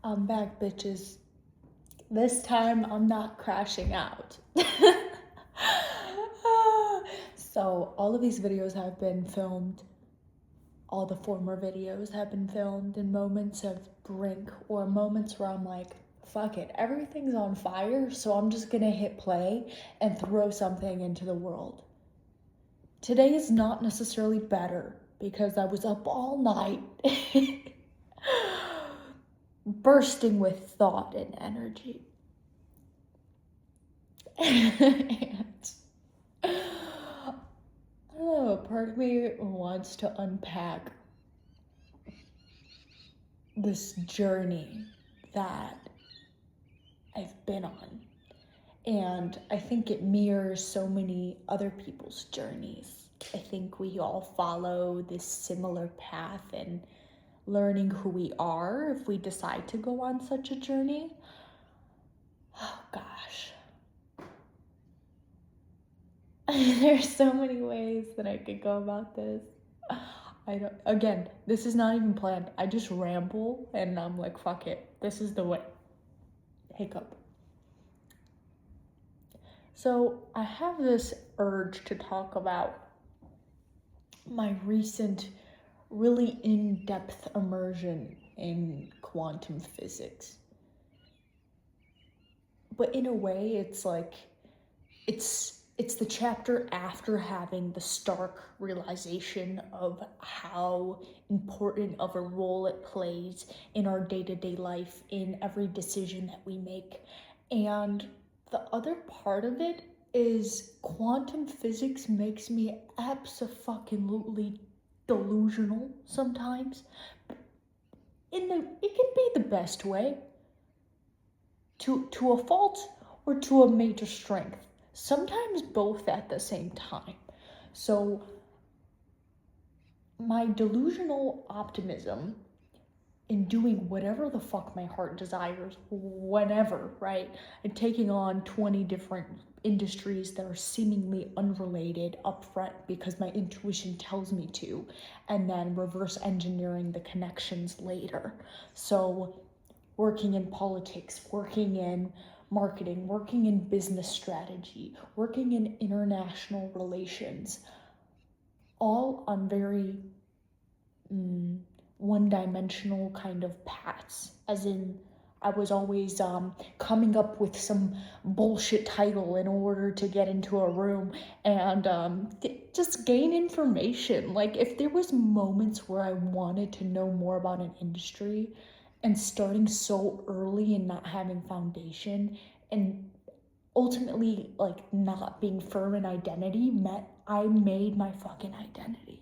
I'm back, bitches. This time I'm not crashing out. So, all of these videos have been filmed. All the former videos have been filmed in moments of brink or moments where I'm like, fuck it, everything's on fire, so I'm just gonna hit play and throw something into the world. Today is not necessarily better because I was up all night. Bursting with thought and energy. And I don't know, part of me wants to unpack this journey that I've been on. And I think it mirrors so many other people's journeys. I think we all follow this similar path in learning who we are if we decide to go on such a journey. Oh gosh. There's so many ways that I could go about this. Again, this is not even planned. I just ramble and I'm like, fuck it. This is the way. Hiccup. So I have this urge to talk about my recent really in-depth immersion in quantum physics. But in a way, it's like, it's the chapter after having the stark realization of how important of a role it plays in our day-to-day life, in every decision that we make. And the other part of it is quantum physics makes me abso-fucking-lutely delusional sometimes. It can be the best way, to a fault or to a major strength. Sometimes both at the same time. So my delusional optimism in doing whatever the fuck my heart desires, whenever, right? And taking on 20 different industries that are seemingly unrelated upfront because my intuition tells me to, and then reverse engineering the connections later. So working in politics, working in marketing, working in business strategy, working in international relations, all on very one-dimensional kind of paths, as in I was always coming up with some bullshit title in order to get into a room and just gain information. Like, if there was moments where I wanted to know more about an industry, and starting so early and not having foundation and ultimately like not being firm in identity meant I made my fucking identity.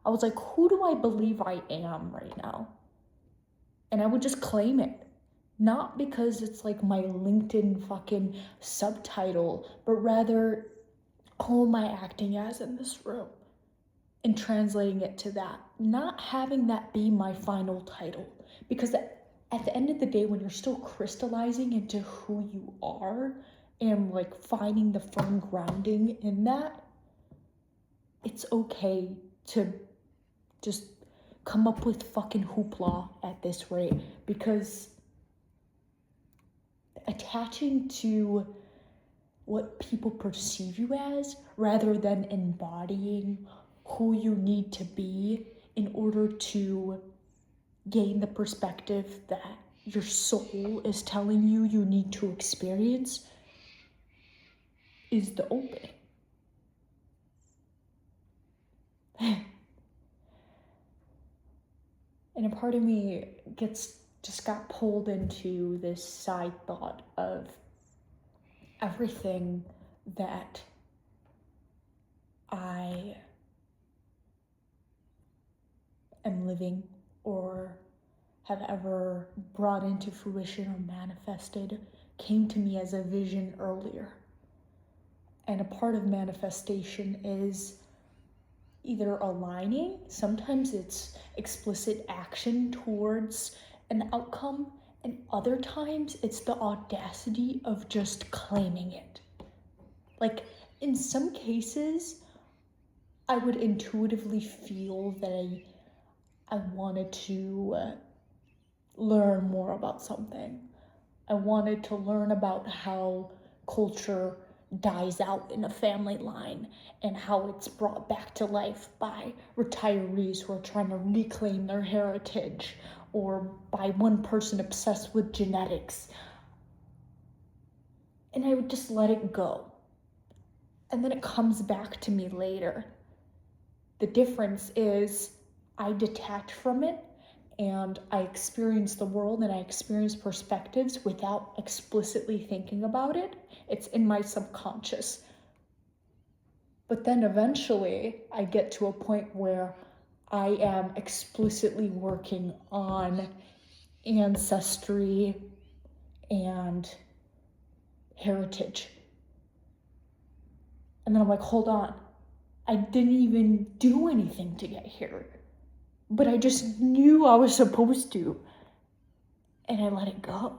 I was like, who do I believe I am right now? And I would just claim it. Not because it's like my LinkedIn fucking subtitle, but rather, who am I acting as in this room? And translating it to that. Not having that be my final title. Because at the end of the day, when you're still crystallizing into who you are and like finding the firm grounding in that, it's okay to just come up with fucking hoopla at this rate, because attaching to what people perceive you as rather than embodying who you need to be in order to gain the perspective that your soul is telling you you need to experience is the opening. And a part of me just got pulled into this side thought of everything that I am living or have ever brought into fruition or manifested came to me as a vision earlier. And a part of manifestation is either aligning, sometimes it's explicit action towards an outcome, and other times it's the audacity of just claiming it. Like, in some cases, I would intuitively feel that I wanted to learn more about something. I wanted to learn about how culture dies out in a family line and how it's brought back to life by retirees who are trying to reclaim their heritage, or by one person obsessed with genetics. And I would just let it go. And then it comes back to me later. The difference is I detach from it and I experience the world and I experience perspectives without explicitly thinking about it. It's in my subconscious. But then eventually I get to a point where I am explicitly working on ancestry and heritage. And then I'm like, hold on, I didn't even do anything to get here, but I just knew I was supposed to, and I let it go.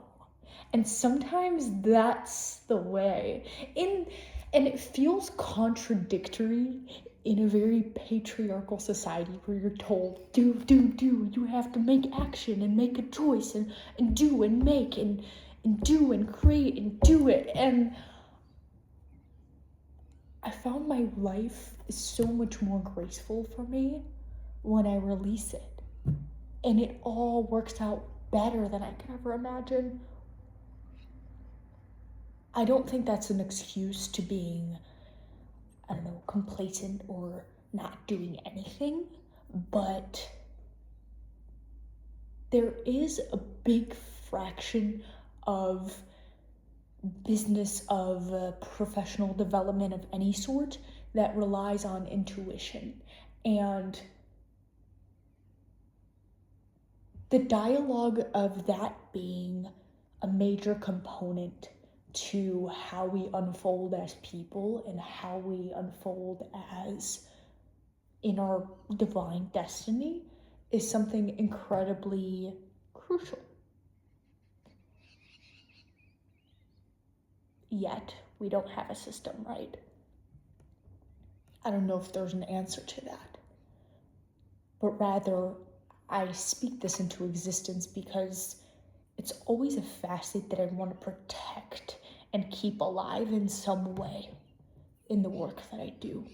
And sometimes that's the way. And it feels contradictory in a very patriarchal society where you're told, do, you have to make action and make a choice and do and make and do and create and do it. And I found my life is so much more graceful for me when I release it. And it all works out better than I could ever imagine. I don't think that's an excuse to being, I don't know, complacent or not doing anything, but there is a big fraction of business, of professional development of any sort, that relies on intuition. And the dialogue of that being a major component to how we unfold as people and how we unfold as in our divine destiny is something incredibly crucial. Yet, we don't have a system, right? I don't know if there's an answer to that. But rather, I speak this into existence because it's always a facet that I want to protect and keep alive in some way in the work that I do.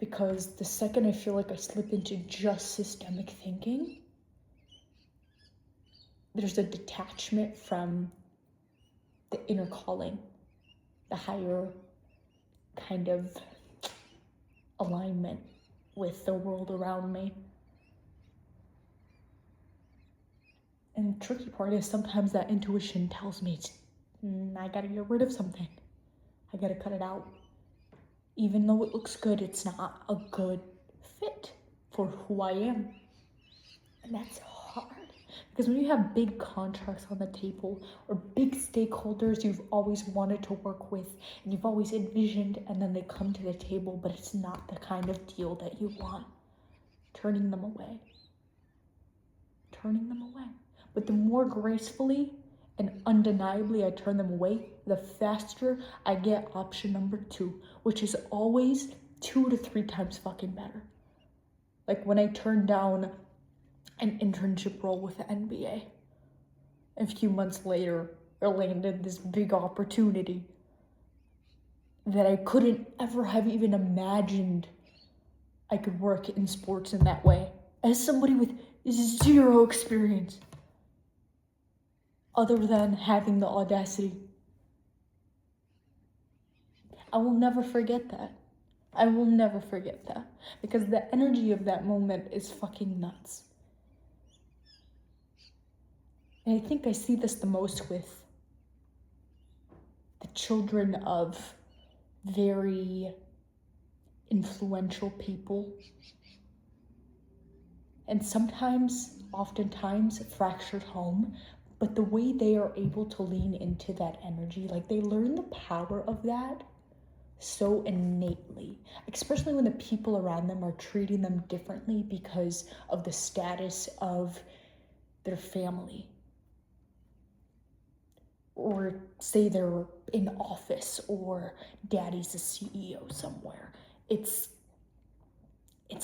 Because the second I feel like I slip into just systemic thinking, there's a detachment from the inner calling, the higher kind of alignment with the world around me. And the tricky part is sometimes that intuition tells me, I gotta get rid of something. I gotta cut it out. Even though it looks good, it's not a good fit for who I am. And that's hard. Because when you have big contracts on the table or big stakeholders you've always wanted to work with and you've always envisioned, and then they come to the table, but it's not the kind of deal that you want, turning them away. But the more gracefully and undeniably I turn them away, the faster I get option number 2, which is always 2 to 3 times fucking better. Like when I turned down an internship role with the NBA, a few months later, I landed this big opportunity that I couldn't ever have even imagined I could work in sports in that way, as somebody with 0 experience, other than having the audacity. I will never forget that. Because the energy of that moment is fucking nuts. And I think I see this the most with the children of very influential people. And oftentimes, fractured home, but the way they are able to lean into that energy, like they learn the power of that so innately, especially when the people around them are treating them differently because of the status of their family. Or say they're in office or daddy's a CEO somewhere. It's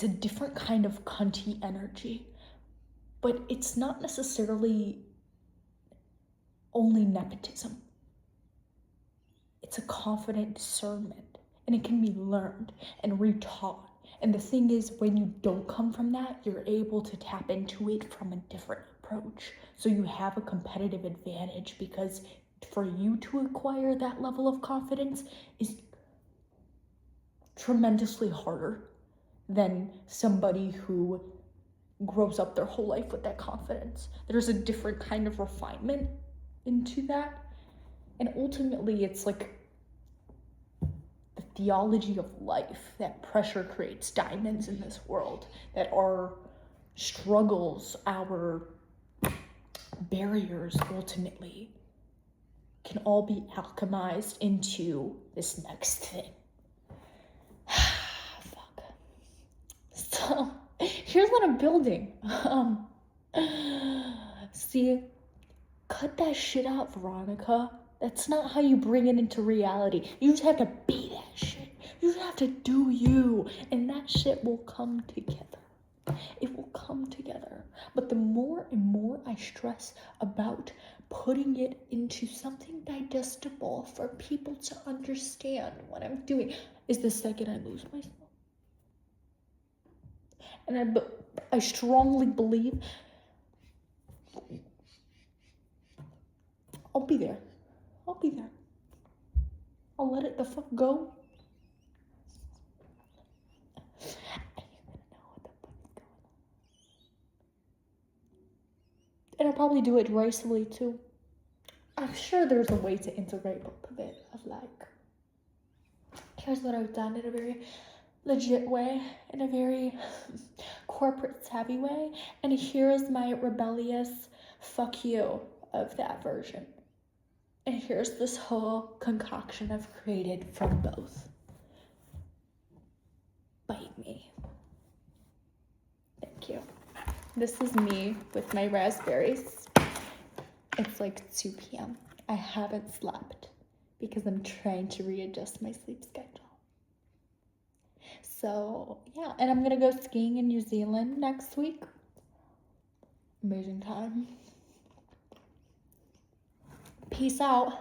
a different kind of cunty energy. but it's not necessarily only nepotism. It's a confident discernment, and it can be learned and retaught. And the thing is, when you don't come from that, you're able to tap into it from a different approach. So you have a competitive advantage, because for you to acquire that level of confidence is tremendously harder than somebody who grows up their whole life with that confidence. There's a different kind of refinement into that. And ultimately, it's like the theology of life, that pressure creates diamonds in this world, that our struggles, our barriers ultimately can all be alchemized into this next thing. Fuck. So, here's what I'm building. See, cut that shit out, Veronica. That's not how you bring it into reality. You just have to be that shit. You just have to do you, and that shit will come together. It will come together. But the more and more I stress about putting it into something digestible for people to understand what I'm doing, is the second I lose myself. And I strongly believe I'll be there. I'll be there. I'll let it the fuck go. And I'll probably do it gracefully too. I'm sure there's a way to integrate both of it, of like, here's what I've done in a very legit way, in a very corporate savvy way, and here's my rebellious fuck you of that version. And here's this whole concoction I've created from both. Bite me. Thank you. This is me with my raspberries. It's like 2 p.m. I haven't slept because I'm trying to readjust my sleep schedule. So, yeah, and I'm gonna go skiing in New Zealand next week. Amazing time. Peace out.